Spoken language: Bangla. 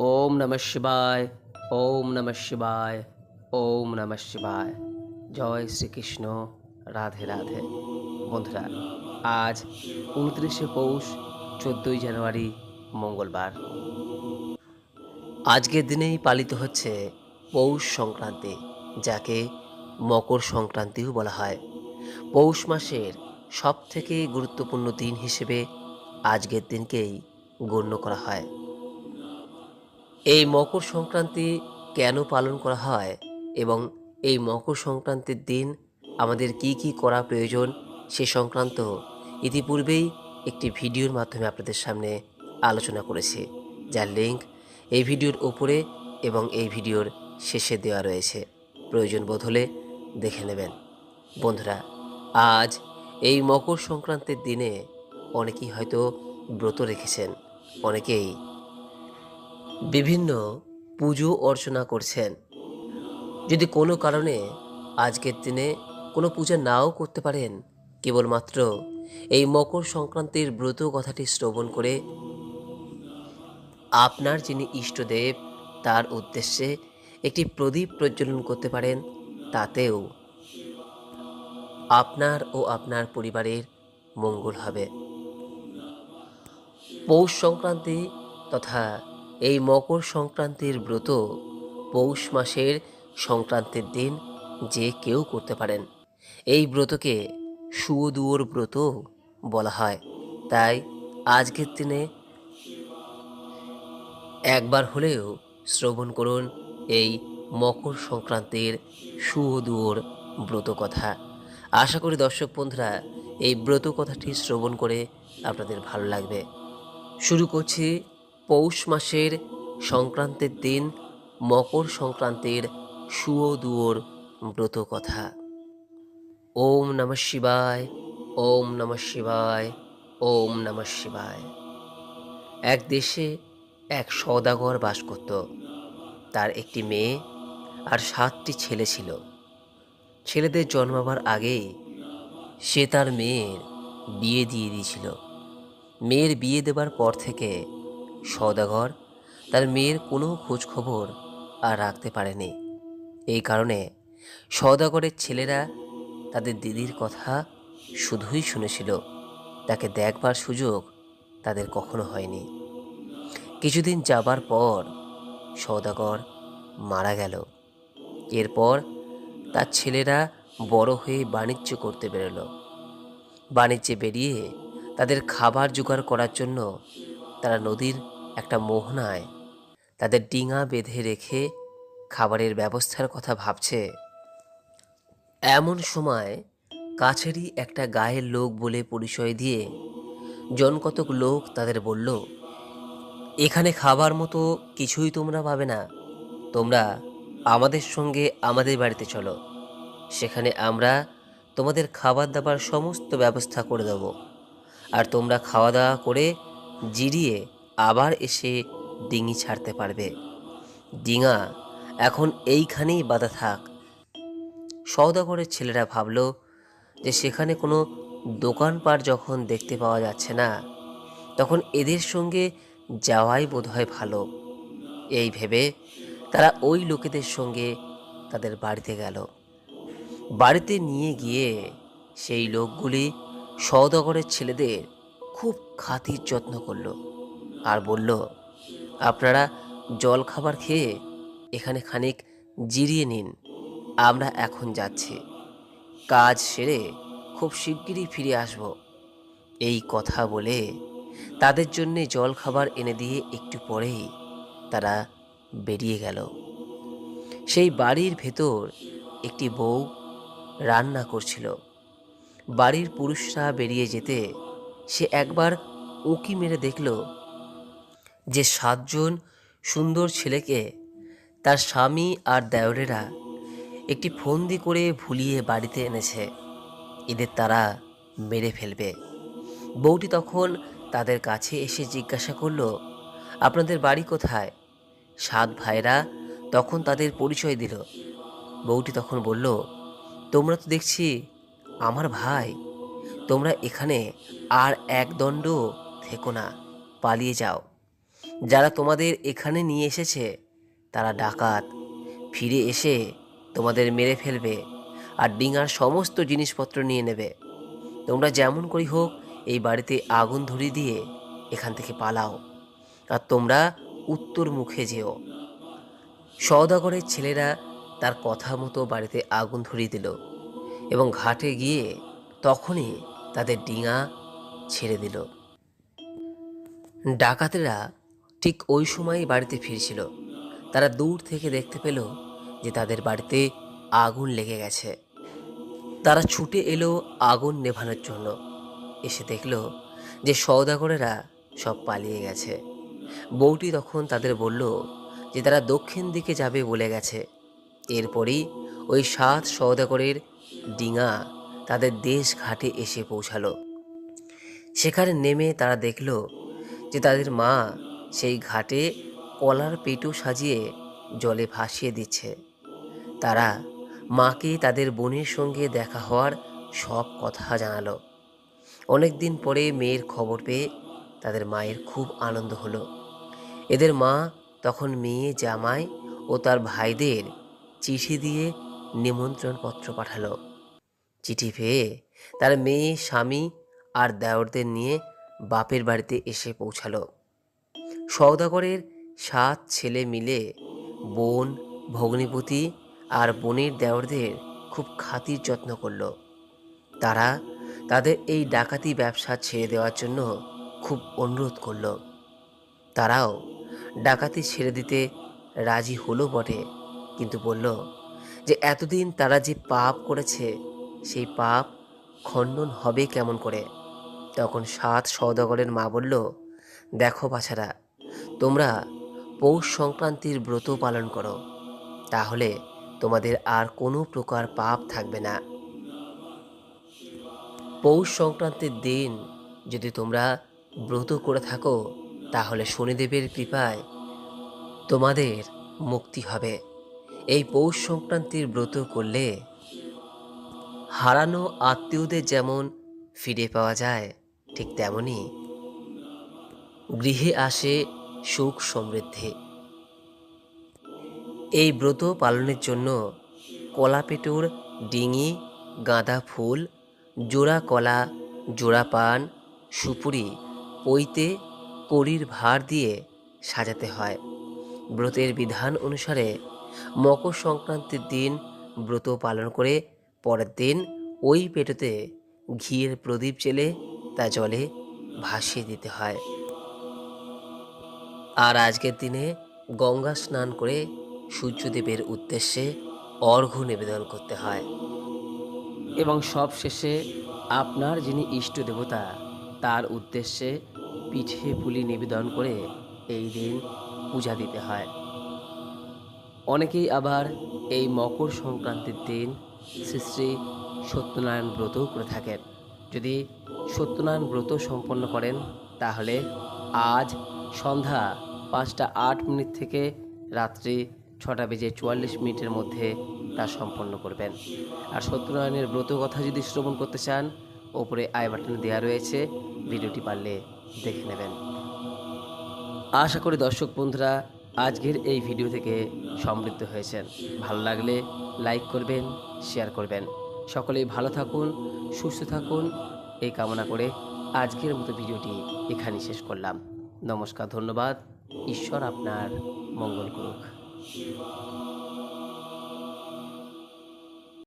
ওম নমঃ শিবায়। ওম নমঃ শিবায়। ওম নমঃ শিবায়। জয় শ্রীকৃষ্ণ। রাধে রাধে। বন্ধুরা, আজ ২৯শে পৌষ, ১৪ই জানুয়ারি, মঙ্গলবার। আজকের দিনেই পালিত হচ্ছে পৌষ সংক্রান্তি, যাকে মকর সংক্রান্তিও বলা হয়। পৌষ মাসের সবথেকে গুরুত্বপূর্ণ দিন হিসেবে আজকের দিনকেই গণ্য করা হয়। এই মকর সংক্রান্তি কেন পালন করা হয় এবং এই মকর সংক্রান্তির দিন আমাদের কি কি করা প্রয়োজন সে সংক্রান্ত ইতিপূর্বেই একটি ভিডিওর মাধ্যমে আপনাদের সামনে আলোচনা করেছি, যার লিঙ্ক এই ভিডিওর ওপরে এবং এই ভিডিওর শেষে দেওয়া রয়েছে। প্রয়োজন বোধ হলে দেখে নেবেন। বন্ধুরা, আজ এই মকর সংক্রান্তির দিনে অনেকেই হয়তো ব্রত রেখেছেন, অনেকেই বিভিন্ন পুজো অর্চনা করছেন। যদি কোনো কারণে আজকের দিনে কোনো পূজা নাও করতে পারেন, কেবলমাত্র এই মকর সংক্রান্তির ব্রত কথাটি শ্রবণ করে আপনার যিনি ইষ্টদেব তার উদ্দেশ্যে একটি প্রদীপ প্রজ্বলন করতে পারেন। তাতেও আপনার ও আপনার পরিবারের মঙ্গল হবে। পৌষ সংক্রান্তি তথা এই মকর সংক্রান্তির ব্রত পৌষ মাসের সংক্রান্তির দিন যে কেউ করতে পারেন। এই ব্রতকে শুয়োদুয়োর ব্রত বলা হয়। তাই আজকের দিনে একবার হলেও শ্রবণ করুন এই মকর সংক্রান্তির শুয়োদুয়োর ব্রত কথা। আশা করি দর্শক বন্ধুরা এই ব্রত কথাটি শ্রবণ করে আপনাদের ভালো লাগবে। শুরু করছি পৌষ মাসের সংক্রান্তির দিন মকর সংক্রান্তির শুয়োদুয়োর ব্রত কথা। ওম নমঃ শিবায়। ওম নমঃ শিবায়। ওম নমঃ শিবায়। এক দেশে এক সওদাগর বাস করত। তার একটি মেয়ে আর ৭টি ছেলে ছিল। ছেলেদের জন্মাবার আগেই সে তার মেয়ের বিয়ে দিয়ে দিয়েছিল। মেয়ের বিয়ে দেবার পর থেকে সওদাগর তার মেয়ের কোনো খোঁজ খবর আর রাখতে পারেনি। এই কারণে সওদাগরের ছেলেরা তাদের দিদির কথা শুধুই শুনেছিল, তাকে দেখবার সুযোগ তাদের কখনো হয়নি। কিছুদিন যাবার পর সওদাগর মারা গেল। এরপর তার ছেলেরা বড় হয়ে বাণিজ্য করতে বেরোলো। বাণিজ্যে বেরিয়ে তাদের খাবার জোগাড় করার জন্য তারা নদীর একটা মোহনায় তাদের ডিঙা বেঁধে রেখে খাবারের ব্যবস্থার কথা ভাবছে। এমন সময় কাছেরই একটা গায়ের লোক বলে পরিচয় দিয়ে জনকতক লোক তাদের বলল, এখানে খাবার মতো কিছুই তোমরা পাবে না। তোমরা আমাদের সঙ্গে আমাদের বাড়িতে চলো, সেখানে আমরা তোমাদের খাবার দাবার সমস্ত ব্যবস্থা করে দেব। আর তোমরা খাওয়া দাওয়া করে জিরিয়ে আবার এসে ডিঙি ছাড়তে পারবে। ডিঙা এখন এইখানেই বাঁধা থাক। সওদাগরের ছেলেরা ভাবল যে সেখানে কোনো দোকানপাট যখন দেখতে পাওয়া যাচ্ছে না, তখন এদের সঙ্গে যাওয়াই বোধহয় ভালো। এই ভেবে তারা ওই লোকেদের সঙ্গে তাদের বাড়িতে গেল। বাড়িতে নিয়ে গিয়ে সেই লোকগুলি সওদাগরের ছেলেদের খুব খাতির যত্ন করলো আর বলল, আপনারা জল খাবার খেয়ে এখানে খানিক জিরিয়ে নিন, আমরা এখন যাচ্ছি। কাজ সেরে খুব শিগগিরই ফিরে আসব। এই কথা বলে তাদের জন্যে জল খাবার এনে দিয়ে একটু পরেই তারা বেরিয়ে গেল। সেই বাড়ির ভেতর একটি বউ রান্না করছিল। বাড়ির পুরুষরা বেরিয়ে যেতে সে একবার উঁকি মেরে দেখল যে ৭জন সুন্দর ছেলেকে তার স্বামী আর দেওরেরা একটি ফন্দি করে ভুলিয়ে বাড়িতে এনেছে। এদের তারা মেরে ফেলবে। বউটি তখন তাদের কাছে এসে জিজ্ঞাসা করল, আপনাদের বাড়ি কোথায়? ৭ ভাইরা তখন তাদের পরিচয় দিল। বউটি তখন বলল, তোমরা তো দেখছি আমার ভাই, তোমরা এখানে আর এক দণ্ড থেকো না, পালিয়ে যাও। যারা তোমাদের এখানে নিয়ে এসেছে তারা ডাকাত, ফিরে এসে তোমাদের মেরে ফেলবে আর ডিঙার সমস্ত জিনিসপত্র নিয়ে নেবে। তোমরা যেমন করি হোক এই বাড়িতে আগুন ধরিয়ে দিয়ে এখান থেকে পালাও, আর তোমরা উত্তর মুখে যেও। সওদাগরের ছেলেরা তার কথা মতো বাড়িতে আগুন ধরিয়ে দিল এবং ঘাটে গিয়ে তখনই তাদের ডিঙা ছেড়ে দিল। ডাকাতেরা ঠিক ওই সময়ই বাড়িতে ফিরছিল। তারা দূর থেকে দেখতে পেল যে তাদের বাড়িতে আগুন লেগে গেছে। তারা ছুটে এলো আগুন নেভানোর জন্য। এসে দেখল যে সওদাগরেরা সব পালিয়ে গেছে। বউটি তখন তাদের বলল যে তারা দক্ষিণ দিকে যাবে বলে গেছে। এরপরই ওই 7 সওদাগরের ডিঙা তাদের দেশ ঘাটে এসে পৌঁছালো। সেখানে নেমে তারা দেখল যে তাদের মা সেই ঘাটে কলার পেটু সাজিয়ে জলে ভাসিয়ে দিচ্ছে। তারা মাকে তাদের বোনের সঙ্গে দেখা হওয়ার সব কথা জানালো। অনেক দিন পরে মেয়ের খবর পেয়ে তাদের মায়ের খুব আনন্দ হলো। এদের মা তখন মেয়ে, জামাই ও তার ভাইদের চিঠি দিয়ে নিমন্ত্রণ পত্র পাঠালো। চিঠি পেয়ে তার মেয়ে, স্বামী আর দেওরদের নিয়ে বাপের বাড়িতে এসে পৌঁছালো। সওদাগরের 7 ছেলে মিলে বোন, ভগ্নিপতি আর বোনের দেওরদের খুব খাতির যত্ন করলো। তারা তাদের এই ডাকাতি ব্যবসা ছেড়ে দেওয়ার জন্য খুব অনুরোধ করলো। তারাও ডাকাতি ছেড়ে দিতে রাজি হলো বটে, কিন্তু বলল যে এতদিন তারা যে পাপ করেছে সেই পাপ খণ্ডন হবে কেমন করে। তখন 7 সওদাগরের মা বলল, দেখো বাছারা, তোমরা পৌষ সংক্রান্তির ব্রত পালন করো, তাহলে তোমাদের আর কোনো প্রকার পাপ থাকবে না। পৌষ সংক্রান্তির দিন যদি তোমরা ব্রত করে থাকো তাহলে শনিদেবের কৃপায় তোমাদের মুক্তি হবে। এই পৌষ সংক্রান্তির ব্রত করলে হারানো আত্মীয়দের যেমন ফিরে পাওয়া যায়, ঠিক তেমনি গৃহে আসে সুখ সমৃদ্ধি। এই ব্রত পালনের জন্য কলাপেটুর ডিঙি, গাঁদা ফুল, জোড়া কলা, জোড়া পান, সুপুরি, পৈতে, কড়ির ভার দিয়ে সাজাতে হয়। ব্রতের বিধান অনুসারে মকর সংক্রান্তির দিন ব্রত পালন করে পরের দিন ওই পেটোতে ঘিয়ের প্রদীপ জেলে তা জলে ভাসিয়ে দিতে হয়। আর আজকের দিনে গঙ্গা স্নান করে সূর্যদেবের উদ্দেশ্যে অর্ঘ্য নিবেদন করতে হয় এবং সব শেষে আপনার যিনি ইষ্ট দেবতা তার উদ্দেশ্যে পিঠে পুলি নিবেদন করে এই দিন পূজা দিতে হয়। অনেকেই আবার এই মকর সংক্রান্তির দিন শ্রী শ্রী সত্যনারায়ণ ব্রতও করে থাকেন। যদি সত্যনারায়ণ ব্রত সম্পন্ন করেন তাহলে আজ সন্ধ্যা 5টা 8 মিনিট থেকে রাত্রি 6টা বেজে 44 মিনিটের মধ্যে তা সম্পন্ন করবেন। আর সত্যনারায়ণের ব্রত কথা যদি শ্রবণ করতে চান, ওপরে আই বাটনে দেওয়া রয়েছে, ভিডিওটি পারলে দেখে নেবেন। আশা করি দর্শক বন্ধুরা আজকের এই ভিডিও থেকে সমৃদ্ধ হয়েছেন। ভালো লাগলে লাইক করবেন, শেয়ার করবেন। সকলেই ভালো থাকুন, সুস্থ থাকুন এই কামনা করে আজকের মতো ভিডিওটি এখানেই শেষ করলাম। নমস্কার, ধন্যবাদ। ঈশ্বর আপনার মঙ্গল করুক।